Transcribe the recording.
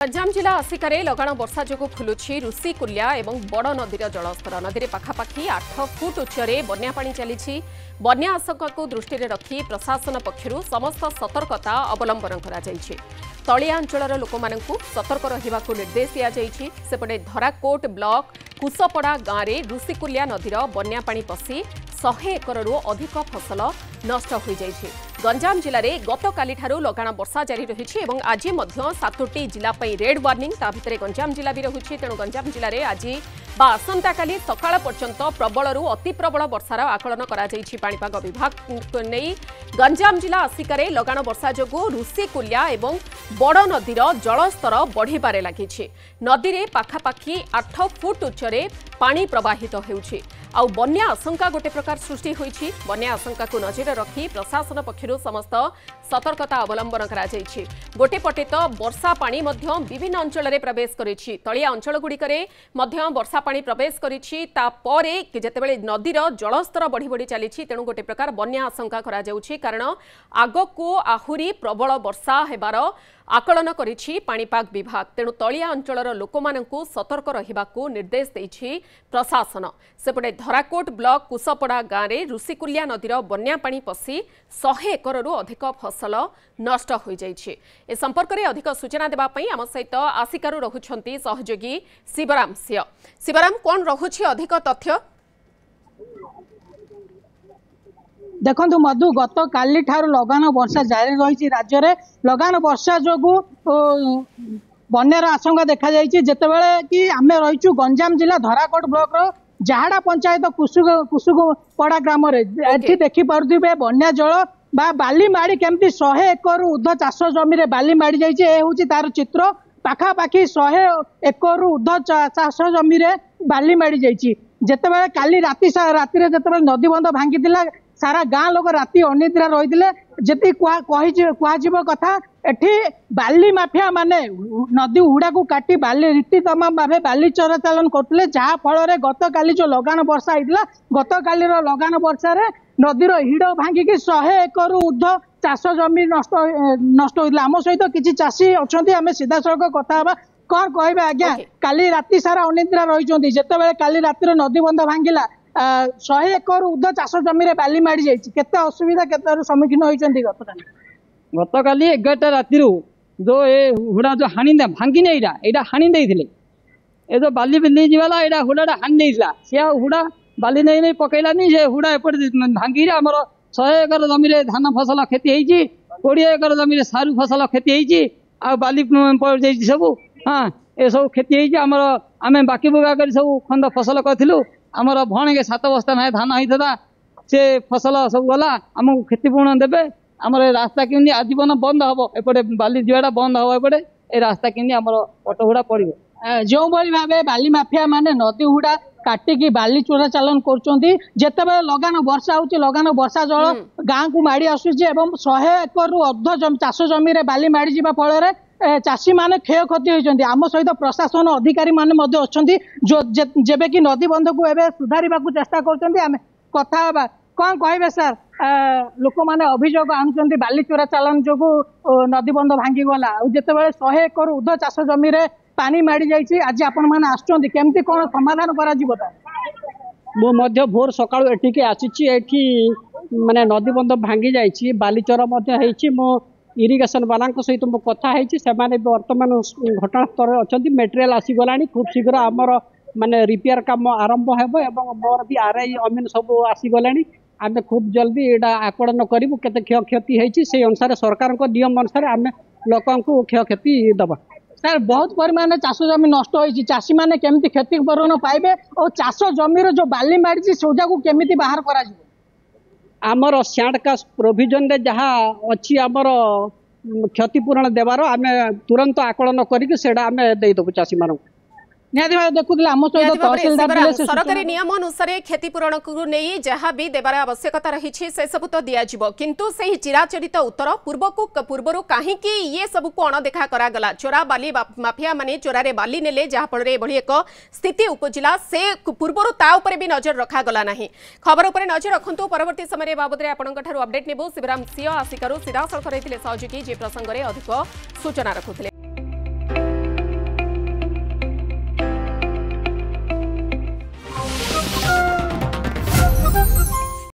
गंजाम जिला आसिकारे लगाण वर्षा जोगु फुलुछि ऋषिकुल्या एवं बड़ नदीर जलस्तर नदी पाखापाखि 8 फुट उच्चरे बन्या पानी चली बन्या आशंका को दृष्टि रखी प्रशासन पक्षरु समस्त सतर्कता अवलंबन करा जायछि। तलिया अंचलर लोक मानकु सतर्क रहिबाकु निर्देश दिया जायछि। सेपटे धराकोट ब्लॉक कुसपड़ा गाँव में ऋषिकुल्या नदीर बन्या पानी पशि 100 एकरु अधिक फसल नष्ट हो जायछि। गंजाम जिले में गतकाली लगाण वर्षा जारी रही और आज 7टी जिला रेड वार्निंग ता भितर गंजाम जिला भी रही। तेणु गंजाम जिले में आज बा आसंता काली सकाळ पर्यंत प्रबलरू अति प्रबल वर्षार आकलन करा जायछि। पाणीपाग विभाग नहीं गंजाम जिला आसिकारे लगाण वर्षा जोगु ऋषिकुल्या एवं बड़ नदीर जलस्तर बढ़िबारे लागिछि। नदी रे पाखापाखि 8 फुट उच्चरे पानी प्रवाहित हेउछि आउ बन्या आशंका गोटे प्रकार सृष्टि होइछि। बन्या आशंका को नजर रखी प्रशासन पक्षरु समस्त सतर्कता अवलंबन करा जायछि। गोटे पटे तो वर्षा पानी मध्य विभिन्न अंचल रे प्रवेश करिछि। तलिया अंचल गुड़िकरे मध्य वर्षा पानी प्रवेश करिछि। तापरे जेतेबेले नदीर जलस्तर बढ़ी बढ़ी चलीछि तेणु गोटे प्रकार बन्या आशंका करा जाउछि। कारण आगको आहुरी प्रबल वर्षा हेबार आकलन करिछि पाणीपाग विभाग। तेणु तलिया अंचलर लोकमानंकु सतर्क रहिबाकु निर्देश देइछि प्रशासन। सेपटे धराकोट ब्लॉक कुसपड़ा गाँव में ऋषिकुल्या नदीर बन्या पानी पशि 100 एकरु अधिक फसल नष्ट हो जाइछि। ए संपर्क में अधिक सूचना देबा पई आम सहित आसिकारु रहुछंती सहयोगी शिवराम सिंह। शिवराम कोन रहुछि अधिक तथ्य? देखु मधु गत काली ठार लगान वर्षा जारी रही राज्य में लगान वर्षा जोगु बन्यार आशंका देखा जायछि। जेतेबेले कि आमे रहिछु गंजाम जिला धराकोट ब्लॉक रो जाहाड़ा पंचायत कुसुगपड़ा ग्राम एठी देखि पारुथिबे बन्या जल बा बाली माड़ी केमती 100 एकरु उर्ध चाष जमी रे बाली माड़ी जायछि। ए होछि तार चित्र। पाखापाखि 100 एकरु उर्ध चाष जमी रे बाली माड़ी जायछि। जेतेबेले काली राति जेतेबेले नदी बंध भांगितिला सारा गाँ लोक राति अनिद्रा रही जी कह कथा एठी बाली माफिया माने नदी हुड़ा को काटी बाली रीति तमाम भाव बाली चोराचालन करते जहाँ फल गत काली जो लगान वर्षा होता गत काली लगान वर्षा रे नदीर हिड़ भांगिकी 100 एकरु उर्ध चाष जमी नष्ट होता। आम सहित किसी चाषी अच्छा आम सीधा सड़क कथा कौन कहे आज्ञा काली राति सारा अनिद्रा रही जितेबाला काली रातिर नदी बंध भांगिला 100 एकरु उर्ध चाष जमी रे बाली माड़ी जाइछि। केते असुविधा केते सम्मुखीन होइछन्ती गतकाली 11टा राति जो ए हुड़ा जो हाणी भांगी नहीं एटा हाणी देइथिले ए जो बाली बिल्ली जीवाला एटा हुड़ाटा हाणी देइथिला से हुड़ा बाली नहीं पकैलानी से हुड़ा एपट भांगी हमर 100 एकर जमी रे धान फसल क्षति होइछि 20 एकर जमी रे सारू फसल क्षति होइछि आ बाली पड़ जाइछि सब। हाँ ए सब क्षति होइछि हमर आमे बाकी बुगा कर सब खंड फसल करथिलु हमर भण के 7 बस्ता में धान होइथदा से फसल सब गला हमको क्षतिपूर्ण देबे। आमर रास्ता केमती आजीवन बंद हम एपटे बाली जीवाटा बंद हम एपटे ए रास्ता केमती आमर पटहुड़ा पड़ो। जो भाव बाली माफिया माने नदी हुड़ा काटिकी बाली चोरा चालन करते लगान वर्षा होची लगान वर्षा जल गाँ को माड़ी आसुची 100 एकरु अर्ध चाष जमी रे बाली माड़ी जीवा फल चाषी माने क्षय क्षति होती। आम सहित प्रशासन अधिकारी माने मध्य अछंती जो जेबे कि नदी बंध को एबे सुधारिबा को चेष्टा करछंती। आमे कथा हेबा कौन कहबे सर लोक माने अभियोग आनुचंती बाली चोरा चालन जोगु नदी बंध भांगी गला जितेबाला 100 एकरु उर्ध चाष जमी रे पानी माड़ी जाइछि। आज आपण माने आछंती केमती कोन समाधान करा जिवो ता मो मध्य भोर सकाळु एठिके आसीछि एठी माने नदी बंध भांगी जाइछि बाली चोरा मध्य हेछि। मो इरिगेशन वाला सहित मो कथा हेछि से माने वर्तमान घटनास्थल अछंती मेटेरियल आसी गलानी खूब शीघ्र हमर माने रिपेयर काम आरंभ हेबो एवं मोर भी आरआई अमीन सब आसी गलानी आमे खूब जल्दी एटा आकलन करिबु केते क्षति हेछि से अनुसार सरकार को नियम अनुसार आमे लोकन को क्षति दबा। सर बहुत परिमाण चाष जमी नष्ट होइछि चाषी माने केमती क्षतिपूरण पाइबे और चाष जमी जो बाली मारिछि सोजा को केमिति बाहर करा जिवो? आमर स्याड कास्ट प्रोविजन रे जहाँ अच्छी आमर क्षतिपूरण देवार आमे तुरंत आकलन करिक सेडा आमे देइ दबु चाषी मानक। सरकारी नियम अनुसार क्षतिपूरण को नहीं जहाँ भी देवार आवश्यकता रही से सब तो दिज्व किंतु से ही चिराचरित उत्तर पूर्वर कहीं ये सब को अणदेखा करागला चोरा बाली माफिया माने चोरारे बाली नेले जहाँफल एभली एक स्थिति उपजिला से पूर्वर ता उपरे भी नजर रखागला नहीं। खबर उपरे नजर रखु परवर्ती समय बाबद में आपंकर अपडेट नेबू। शिवराम सिंह आसिकारु सीधा सड़क रही सहयोगी जे प्रसंग में अधिक सूचना रखुले।